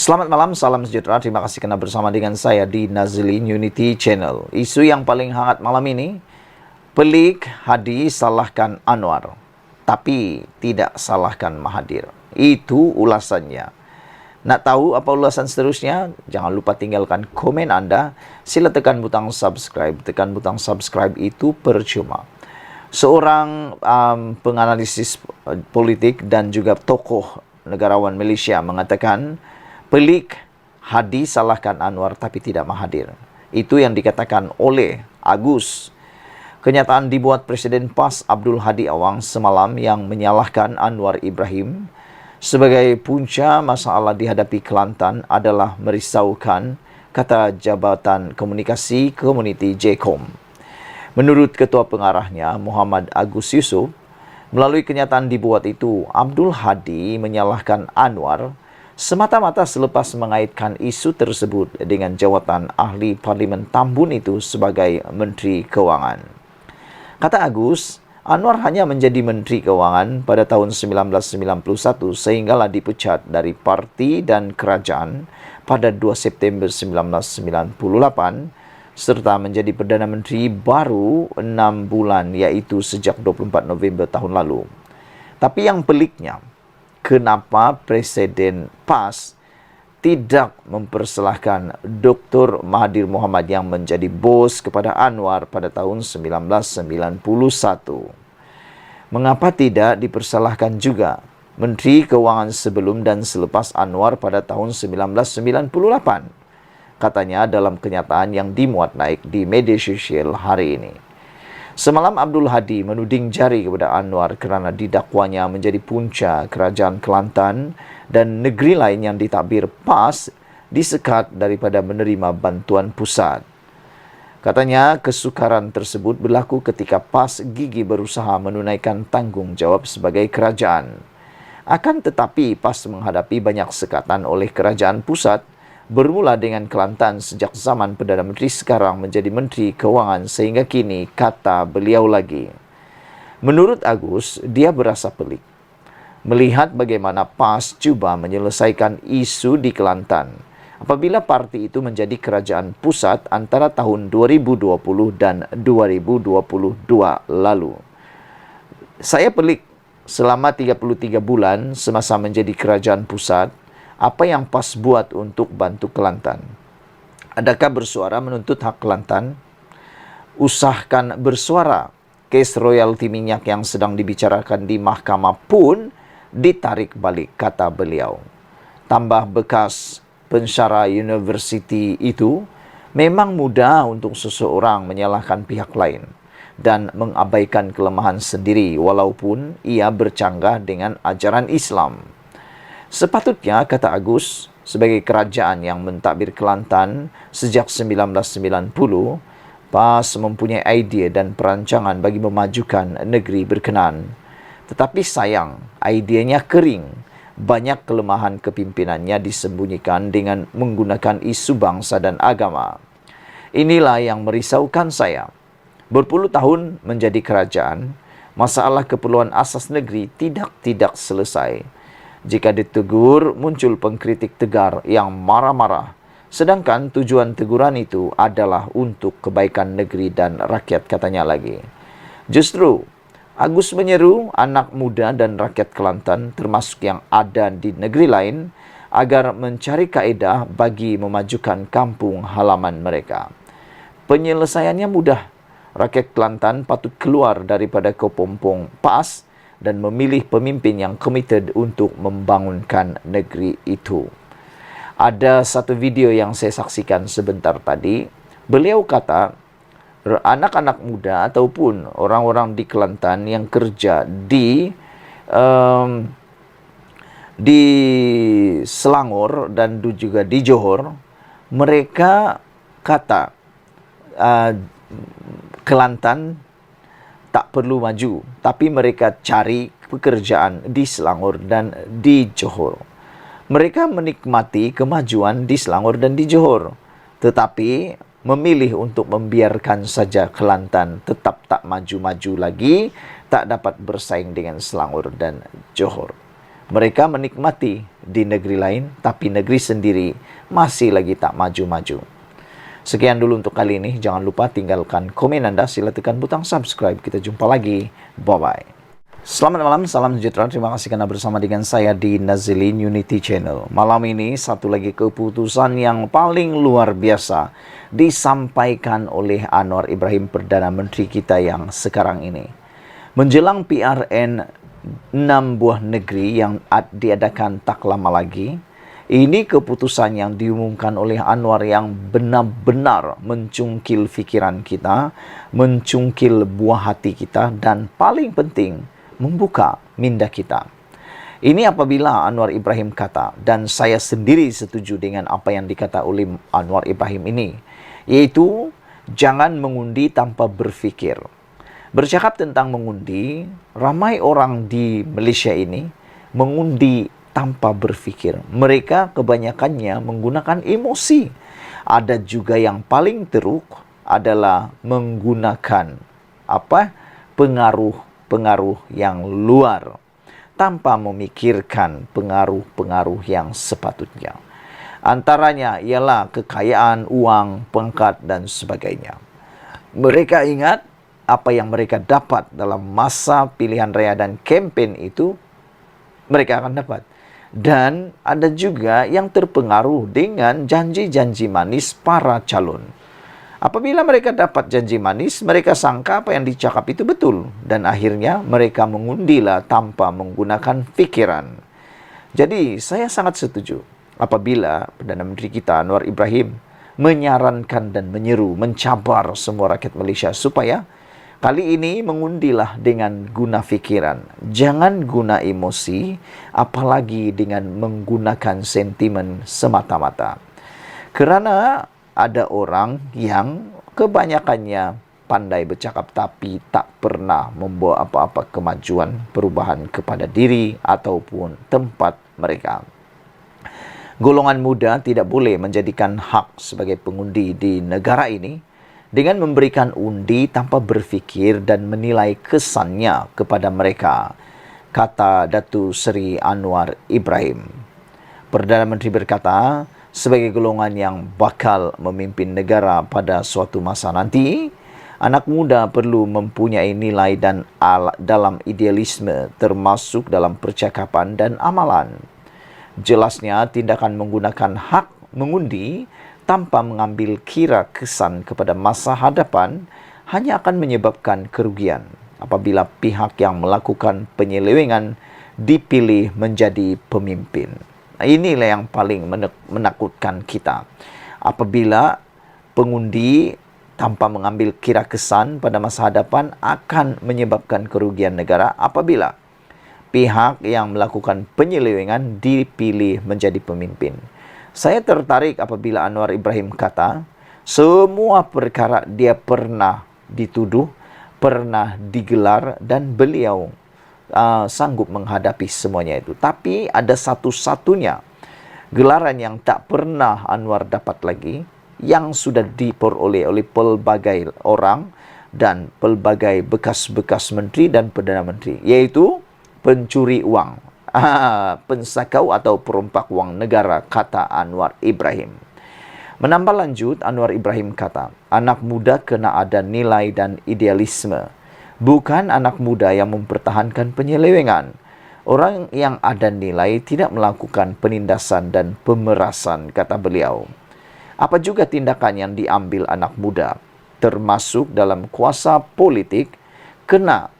Selamat malam, salam sejahtera. Terima kasih karena bersama dengan saya di Nazlin Unity Channel. Isu yang paling hangat malam ini, Pelik Hadi salahkan Anwar, tapi tidak salahkan Mahathir. Itu ulasannya. Nak tahu apa ulasan seterusnya? Jangan lupa tinggalkan komen Anda. Sila tekan butang subscribe. Tekan butang subscribe itu percuma. Seorang penganalisis politik dan juga tokoh negarawan Malaysia mengatakan, Pelik Hadi salahkan Anwar tapi tidak Mahathir. Itu yang dikatakan oleh Agus. Kenyataan dibuat Presiden PAS Abdul Hadi Awang semalam yang menyalahkan Anwar Ibrahim sebagai punca masalah dihadapi Kelantan adalah merisaukan, kata Jabatan Komunikasi Komuniti JKOM. Menurut Ketua Pengarahnya Muhammad Agus Yusuf, melalui kenyataan dibuat itu, Abdul Hadi menyalahkan Anwar semata-mata selepas mengaitkan isu tersebut dengan jawatan ahli Parlimen Tambun itu sebagai Menteri Keuangan. Kata Agus, Anwar hanya menjadi Menteri Keuangan pada tahun 1991 sehinggalah dipecat dari parti dan kerajaan pada 2 September 1998 serta menjadi Perdana Menteri baru 6 bulan iaitu sejak 24 November tahun lalu. Tapi yang peliknya, kenapa Presiden PAS tidak mempersalahkan Dr. Mahathir Mohamad yang menjadi bos kepada Anwar pada tahun 1991? Mengapa tidak dipersalahkan juga Menteri Keuangan sebelum dan selepas Anwar pada tahun 1998? Katanya dalam kenyataan yang dimuat naik di media sosial hari ini. Semalam Abdul Hadi menuding jari kepada Anwar kerana didakwanya menjadi punca kerajaan Kelantan dan negeri lain yang ditadbir PAS disekat daripada menerima bantuan pusat. Katanya kesukaran tersebut berlaku ketika PAS gigih berusaha menunaikan tanggungjawab sebagai kerajaan. Akan tetapi PAS menghadapi banyak sekatan oleh kerajaan pusat bermula dengan Kelantan sejak zaman Perdana Menteri sekarang menjadi Menteri Keuangan sehingga kini, kata beliau lagi. Menurut Agus, dia berasa pelik melihat bagaimana PAS cuba menyelesaikan isu di Kelantan apabila parti itu menjadi kerajaan pusat antara tahun 2020 dan 2022 lalu. Saya pelik selama 33 bulan semasa menjadi kerajaan pusat, apa yang PAS buat untuk bantu Kelantan? Adakah bersuara menuntut hak Kelantan? Usahakan bersuara. Kes royalti minyak yang sedang dibicarakan di mahkamah pun ditarik balik, kata beliau. Tambah bekas pensyarah universiti itu, memang mudah untuk seseorang menyalahkan pihak lain dan mengabaikan kelemahan sendiri walaupun ia bercanggah dengan ajaran Islam. Sepatutnya, kata Agus, sebagai kerajaan yang mentadbir Kelantan sejak 1990, PAS mempunyai idea dan perancangan bagi memajukan negeri berkenan. Tetapi sayang, ideanya kering. Banyak kelemahan kepimpinannya disembunyikan dengan menggunakan isu bangsa dan agama. Inilah yang merisaukan saya. Berpuluh tahun menjadi kerajaan, masalah keperluan asas negeri tidak selesai. Jika ditegur, muncul pengkritik tegar yang marah-marah. Sedangkan tujuan teguran itu adalah untuk kebaikan negeri dan rakyat, katanya lagi. Justru, Agus menyeru anak muda dan rakyat Kelantan, termasuk yang ada di negeri lain, agar mencari kaedah bagi memajukan kampung halaman mereka. Penyelesaiannya mudah. Rakyat Kelantan patut keluar daripada kepompong PAS dan memilih pemimpin yang komited untuk membangunkan negeri itu. Ada satu video yang saya saksikan sebentar tadi. Beliau kata, anak-anak muda ataupun orang-orang di Kelantan yang kerja di Selangor dan juga di Johor, mereka kata Kelantan tak perlu maju, tapi mereka cari pekerjaan di Selangor dan di Johor. Mereka menikmati kemajuan di Selangor dan di Johor, tetapi memilih untuk membiarkan saja Kelantan tetap tak maju-maju lagi, tak dapat bersaing dengan Selangor dan Johor. Mereka menikmati di negeri lain, tapi negeri sendiri masih lagi tak maju-maju. Sekian dulu untuk kali ini. Jangan lupa tinggalkan komen Anda, sila tekan butang subscribe. Kita jumpa lagi. Bye-bye. Selamat malam, salam sejahtera. Terima kasih karena bersama dengan saya di Nazilin Unity Channel. Malam ini satu lagi keputusan yang paling luar biasa disampaikan oleh Anwar Ibrahim, Perdana Menteri kita yang sekarang ini. Menjelang PRN 6 buah negeri yang diadakan tak lama lagi, ini keputusan yang diumumkan oleh Anwar yang benar-benar mencungkil fikiran kita, mencungkil buah hati kita, dan paling penting, membuka minda kita. Ini apabila Anwar Ibrahim kata, dan saya sendiri setuju dengan apa yang dikata oleh Anwar Ibrahim ini, yaitu jangan mengundi tanpa berfikir. Bercakap tentang mengundi, ramai orang di Malaysia ini mengundi tanpa berfikir. Mereka kebanyakannya menggunakan emosi. Ada juga yang paling teruk adalah menggunakan pengaruh yang luar tanpa memikirkan pengaruh-pengaruh yang sepatutnya. Antaranya ialah kekayaan, uang, pangkat dan sebagainya. Mereka ingat apa yang mereka dapat dalam masa pilihan raya dan kempen itu mereka akan dapat. Dan ada juga yang terpengaruh dengan janji-janji manis para calon. Apabila mereka dapat janji manis, mereka sangka apa yang dicakap itu betul. Dan akhirnya mereka mengundilah tanpa menggunakan fikiran. Jadi saya sangat setuju apabila Perdana Menteri kita Anwar Ibrahim menyarankan dan menyeru, mencabar semua rakyat Malaysia supaya kali ini mengundilah dengan guna fikiran. Jangan guna emosi, apalagi dengan menggunakan sentimen semata-mata. Kerana ada orang yang kebanyakannya pandai bercakap tapi tak pernah membawa apa-apa kemajuan, perubahan kepada diri ataupun tempat mereka. Golongan muda tidak boleh menjadikan hak sebagai pengundi di negara ini dengan memberikan undi tanpa berfikir dan menilai kesannya kepada mereka, kata Datuk Seri Anwar Ibrahim. Perdana Menteri berkata, sebagai golongan yang bakal memimpin negara pada suatu masa nanti, anak muda perlu mempunyai nilai dan dalam idealisme termasuk dalam percakapan dan amalan. Jelasnya, tindakan menggunakan hak mengundi tanpa mengambil kira kesan kepada masa hadapan hanya akan menyebabkan kerugian apabila pihak yang melakukan penyelewengan dipilih menjadi pemimpin. Inilah yang paling menakutkan kita. Apabila pengundi tanpa mengambil kira kesan pada masa hadapan akan menyebabkan kerugian negara apabila pihak yang melakukan penyelewengan dipilih menjadi pemimpin. Saya tertarik apabila Anwar Ibrahim kata, semua perkara dia pernah dituduh, pernah digelar dan beliau sanggup menghadapi semuanya itu. Tapi ada satu-satunya gelaran yang tak pernah Anwar dapat lagi, yang sudah diperoleh oleh pelbagai orang dan pelbagai bekas-bekas menteri dan Perdana Menteri, yaitu pencuri uang, pensakau atau perompak wang negara, kata Anwar Ibrahim. Menambah lanjut, Anwar Ibrahim kata, anak muda kena ada nilai dan idealisme. Bukan anak muda yang mempertahankan penyelewengan. Orang yang ada nilai tidak melakukan penindasan dan pemerasan, kata beliau. Apa juga tindakan yang diambil anak muda, termasuk dalam kuasa politik, kena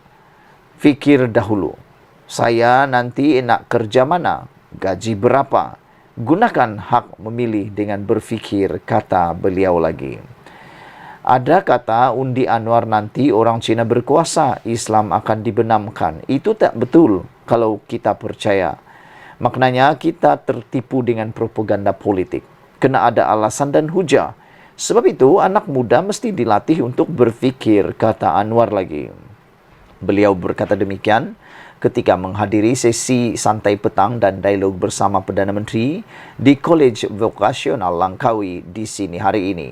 fikir dahulu. Saya nanti nak kerja mana? Gaji berapa? Gunakan hak memilih dengan berfikir, kata beliau lagi. Ada kata undi Anwar nanti orang Cina berkuasa, Islam akan dibenamkan. Itu tak betul kalau kita percaya. Maknanya kita tertipu dengan propaganda politik. Kena ada alasan dan hujah. Sebab itu anak muda mesti dilatih untuk berfikir, kata Anwar lagi. Beliau berkata demikian ketika menghadiri sesi santai petang dan dialog bersama Perdana Menteri di Kolej Vokasional Langkawi di sini hari ini.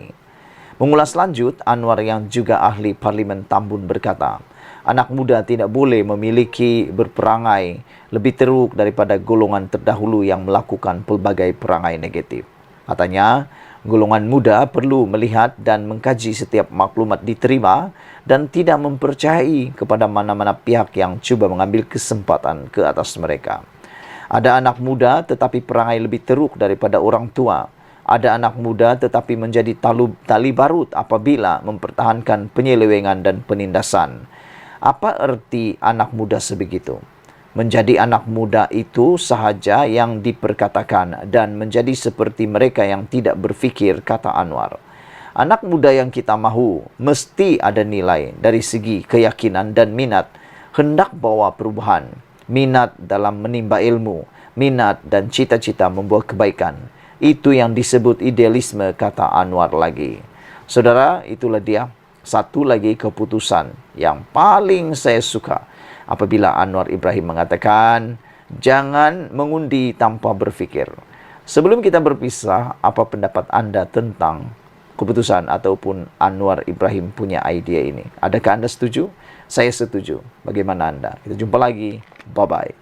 Mengulas lanjut, Anwar yang juga ahli Parlimen Tambun berkata, Anak muda tidak boleh memiliki berperangai lebih teruk daripada golongan terdahulu yang melakukan pelbagai perangai negatif. Katanya, golongan muda perlu melihat dan mengkaji setiap maklumat diterima dan tidak mempercayai kepada mana-mana pihak yang cuba mengambil kesempatan ke atas mereka. Ada anak muda tetapi perangai lebih teruk daripada orang tua. Ada anak muda tetapi menjadi tali barut apabila mempertahankan penyelewengan dan penindasan. Apa erti anak muda sebegitu? Menjadi anak muda itu sahaja yang diperkatakan dan menjadi seperti mereka yang tidak berfikir, kata Anwar. Anak muda yang kita mahu mesti ada nilai dari segi keyakinan dan minat, hendak bawa perubahan, minat dalam menimba ilmu, minat dan cita-cita membuat kebaikan. Itu yang disebut idealisme, kata Anwar lagi. Saudara, itulah dia satu lagi keputusan yang paling saya suka apabila Anwar Ibrahim mengatakan jangan mengundi tanpa berfikir. Sebelum kita berpisah, apa pendapat Anda tentang keputusan ataupun Anwar Ibrahim punya idea ini? Adakah Anda setuju? Saya setuju. Bagaimana Anda? Kita jumpa lagi. Bye-bye.